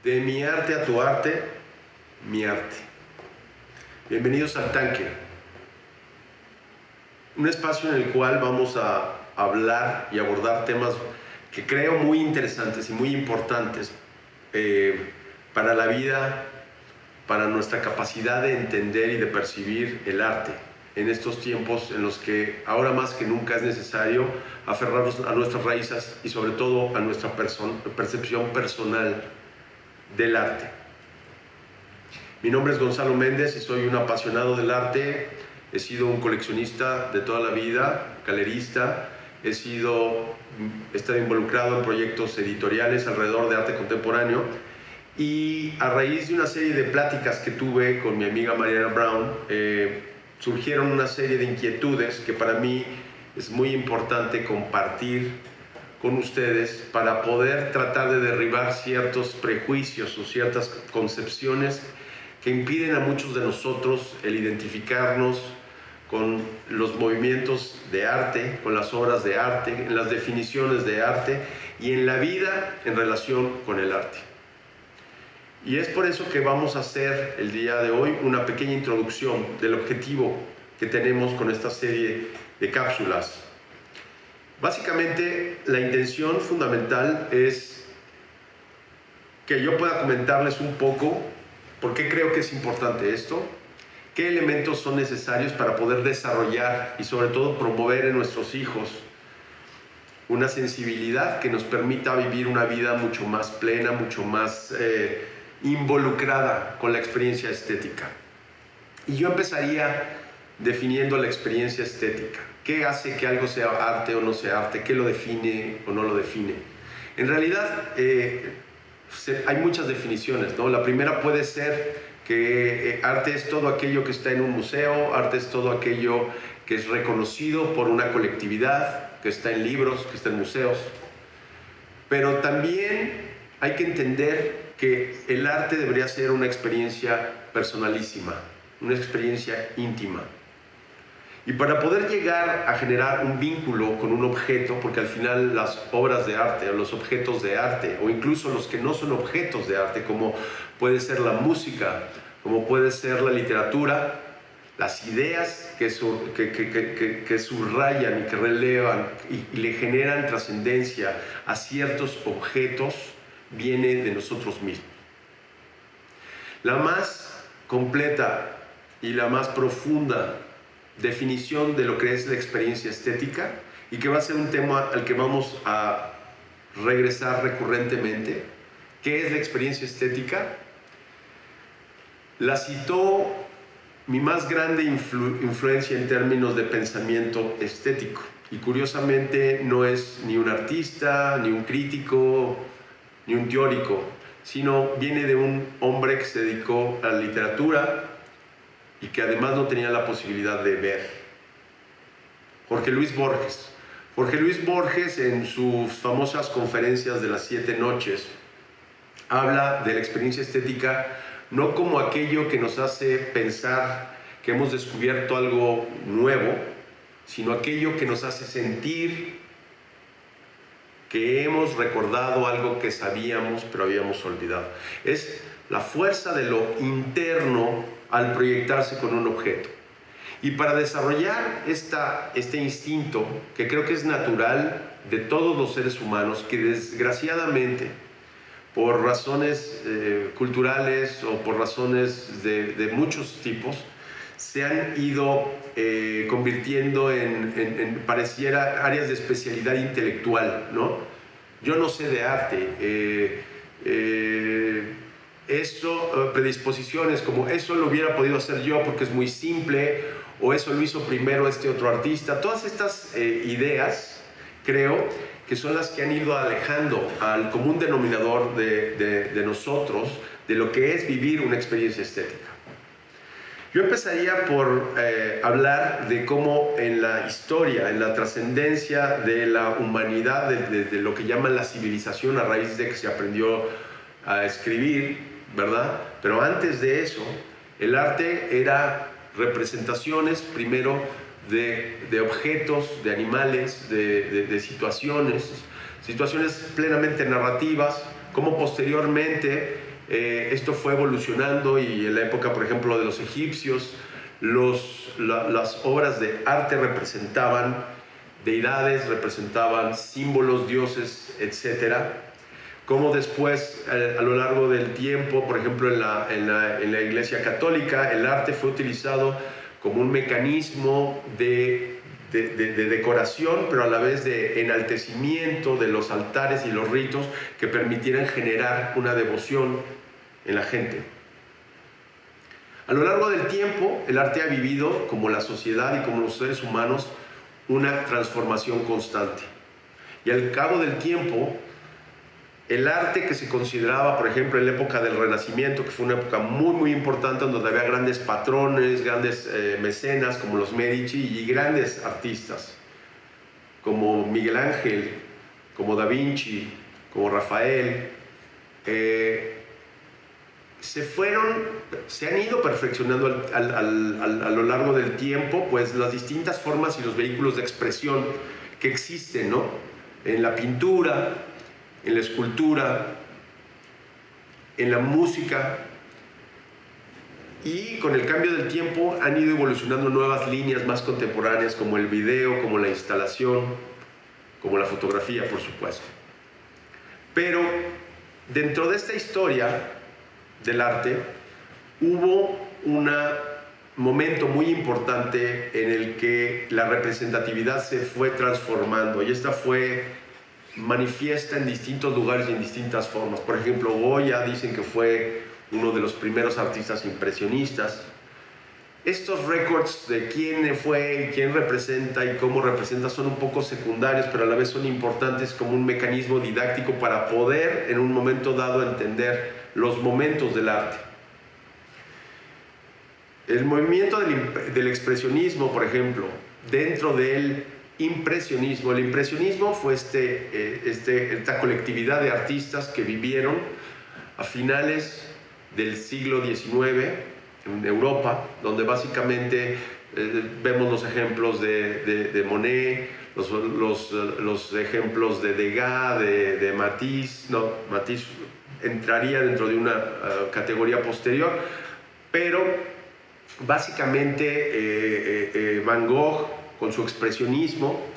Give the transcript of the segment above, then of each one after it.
De mi arte a tu arte, mi arte. Bienvenidos al Tanque, un espacio en el cual vamos a hablar y abordar temas que creo muy interesantes y muy importantes para la vida, para nuestra capacidad de entender y de percibir el arte en estos tiempos en los que ahora más que nunca es necesario aferrarnos a nuestras raíces y sobre todo a nuestra percepción personal del arte. Mi nombre es Gonzalo Méndez y soy un apasionado del arte. He sido un coleccionista de toda la vida, galerista. He estado involucrado en proyectos editoriales alrededor de arte contemporáneo, y a raíz de una serie de pláticas que tuve con mi amiga Mariana Brown, surgieron una serie de inquietudes que para mí es muy importante compartir con ustedes para poder tratar de derribar ciertos prejuicios o ciertas concepciones que impiden a muchos de nosotros el identificarnos con los movimientos de arte, con las obras de arte, en las definiciones de arte y en la vida en relación con el arte. Y es por eso que vamos a hacer el día de hoy una pequeña introducción del objetivo que tenemos con esta serie de cápsulas. Básicamente, la intención fundamental es que yo pueda comentarles un poco por qué creo que es importante esto, qué elementos son necesarios para poder desarrollar y sobre todo promover en nuestros hijos una sensibilidad que nos permita vivir una vida mucho más plena, mucho más involucrada con la experiencia estética. Y yo empezaría definiendo la experiencia estética. ¿Qué hace que algo sea arte o no sea arte? ¿Qué lo define o no lo define? En realidad hay muchas definiciones, ¿no? La primera puede ser que arte es todo aquello que está en un museo, arte es todo aquello que es reconocido por una colectividad, que está en libros, que está en museos. Pero también hay que entender que el arte debería ser una experiencia personalísima, una experiencia íntima. Y para poder llegar a generar un vínculo con un objeto, porque al final las obras de arte o los objetos de arte, o incluso los que no son objetos de arte, como puede ser la música, como puede ser la literatura, las ideas que subrayan y que relevan y le generan trascendencia a ciertos objetos, viene de nosotros mismos. La más completa y la más profunda definición de lo que es la experiencia estética, y que va a ser un tema al que vamos a regresar recurrentemente. ¿Qué es la experiencia estética? La citó mi más grande influencia en términos de pensamiento estético, y curiosamente no es ni un artista, ni un crítico, ni un teórico, sino viene de un hombre que se dedicó a la literatura y que además no tenía la posibilidad de ver. Jorge Luis Borges. Jorge Luis Borges, en sus famosas conferencias de las 7 noches, habla de la experiencia estética no como aquello que nos hace pensar que hemos descubierto algo nuevo, sino aquello que nos hace sentir que hemos recordado algo que sabíamos pero habíamos olvidado. Es la fuerza de lo interno al proyectarse con un objeto. Y para desarrollar este instinto, que creo que es natural de todos los seres humanos, que desgraciadamente, por razones culturales o por razones de muchos tipos, se han ido convirtiendo en pareciera áreas de especialidad intelectual, ¿no? Yo no sé de arte, predisposiciones como eso lo hubiera podido hacer yo porque es muy simple, o eso lo hizo primero este otro artista. Todas estas ideas creo que son las que han ido alejando al común denominador de nosotros de lo que es vivir una experiencia estética. Yo empezaría por hablar de cómo en la historia, en la trascendencia de la humanidad, de lo que llaman la civilización a raíz de que se aprendió a escribir, ¿verdad? Pero antes de eso, el arte era representaciones primero de objetos, de animales, de situaciones plenamente narrativas, como posteriormente Esto fue evolucionando y en la época, por ejemplo, de los egipcios, las obras de arte representaban deidades, representaban símbolos, dioses, etc. Como después, a lo largo del tiempo, por ejemplo, en la Iglesia Católica, el arte fue utilizado como un mecanismo de decoración, pero a la vez de enaltecimiento de los altares y los ritos que permitieran generar una devoción en la gente. A lo largo del tiempo, el arte ha vivido, como la sociedad y como los seres humanos, una transformación constante. Y al cabo del tiempo, el arte que se consideraba, por ejemplo, en la época del Renacimiento, que fue una época muy, muy importante, donde había grandes patrones, grandes mecenas, como los Medici, y grandes artistas, como Miguel Ángel, como Da Vinci, como Rafael, se han ido perfeccionando a lo largo del tiempo, pues las distintas formas y los vehículos de expresión que existen, ¿no? En la pintura, en la escultura, en la música, y con el cambio del tiempo han ido evolucionando nuevas líneas más contemporáneas, como el video, como la instalación, como la fotografía, por supuesto. Pero dentro de esta historia del arte hubo un momento muy importante en el que la representatividad se fue transformando, y esta fue manifiesta en distintos lugares y en distintas formas. Por ejemplo, Goya dicen que fue uno de los primeros artistas impresionistas. Estos récords de quién fue, quién representa y cómo representa son un poco secundarios, pero a la vez son importantes como un mecanismo didáctico para poder en un momento dado entender los momentos del arte. El movimiento del expresionismo, por ejemplo, dentro del impresionismo. El impresionismo fue esta colectividad de artistas que vivieron a finales del siglo XIX en Europa, donde básicamente vemos los ejemplos de Monet, los ejemplos de Degas, de Matisse. No, Matisse entraría dentro de una categoría posterior, pero básicamente Van Gogh con su expresionismo,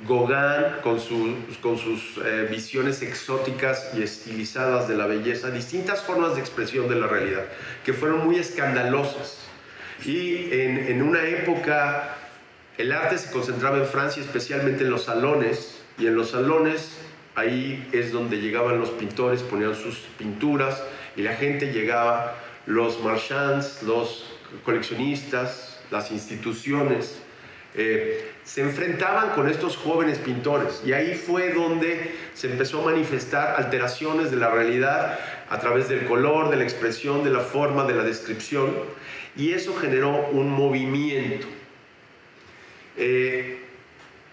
Gauguin con sus visiones exóticas y estilizadas de la belleza, distintas formas de expresión de la realidad que fueron muy escandalosas. Y en una época el arte se concentraba en Francia, especialmente en los salones, y en los salones ahí es donde llegaban los pintores, ponían sus pinturas, y la gente llegaba, los marchands, los coleccionistas, las instituciones, se enfrentaban con estos jóvenes pintores, y ahí fue donde se empezó a manifestar alteraciones de la realidad a través del color, de la expresión, de la forma, de la descripción, y eso generó un movimiento.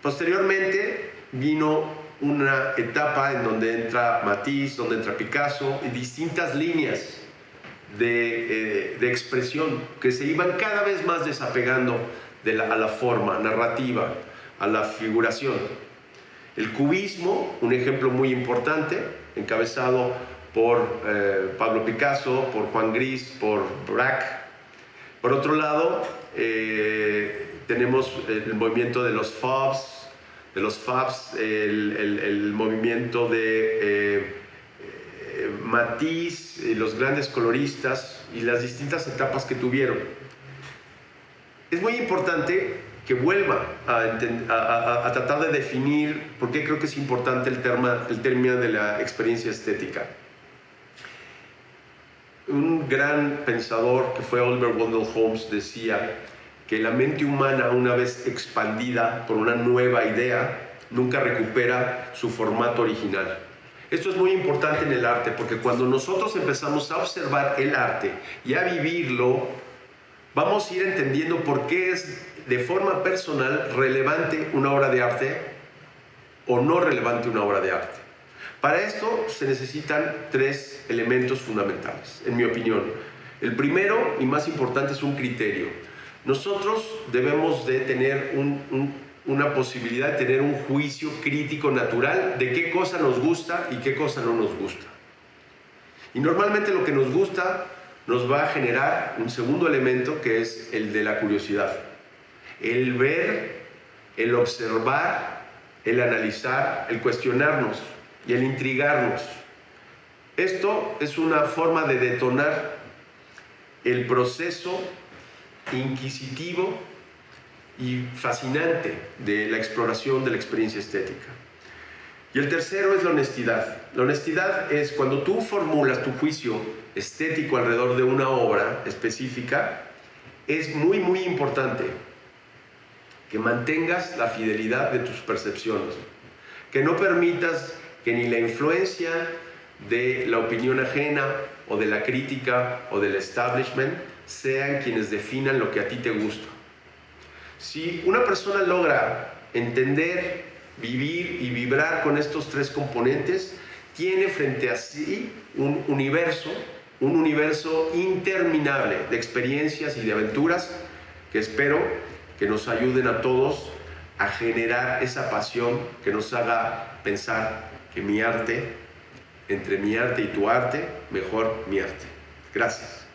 Posteriormente vino una etapa en donde entra Matisse, donde entra Picasso, y distintas líneas de expresión que se iban cada vez más desapegando a la forma narrativa, a la figuración. El cubismo, un ejemplo muy importante, encabezado por Pablo Picasso, por Juan Gris, por Braque. Por otro lado, tenemos el movimiento de los Fabs, el movimiento de Matisse, los grandes coloristas y las distintas etapas que tuvieron. Es muy importante que vuelva a tratar de definir por qué creo que es importante el término de la experiencia estética. Un gran pensador que fue Oliver Wendell Holmes decía que la mente humana, una vez expandida por una nueva idea, nunca recupera su formato original. Esto es muy importante en el arte, porque cuando nosotros empezamos a observar el arte y a vivirlo, vamos a ir entendiendo por qué es de forma personal relevante una obra de arte o no relevante una obra de arte. Para esto se necesitan tres elementos fundamentales, en mi opinión. El primero y más importante es un criterio. Nosotros debemos de tener una posibilidad de tener un juicio crítico natural de qué cosa nos gusta y qué cosa no nos gusta. Y normalmente lo que nos gusta nos va a generar un segundo elemento, que es el de la curiosidad. El ver, el observar, el analizar, el cuestionarnos y el intrigarnos. Esto es una forma de detonar el proceso inquisitivo y fascinante de la exploración de la experiencia estética. Y el tercero es la honestidad. La honestidad es cuando tú formulas tu juicio estético alrededor de una obra específica, es muy, muy importante que mantengas la fidelidad de tus percepciones, que no permitas que ni la influencia de la opinión ajena o de la crítica o del establishment sean quienes definan lo que a ti te gusta. Si una persona logra entender, vivir y vibrar con estos tres componentes, tiene frente a sí un universo interminable de experiencias y de aventuras que espero que nos ayuden a todos a generar esa pasión que nos haga pensar que mi arte, entre mi arte y tu arte, mejor mi arte. Gracias.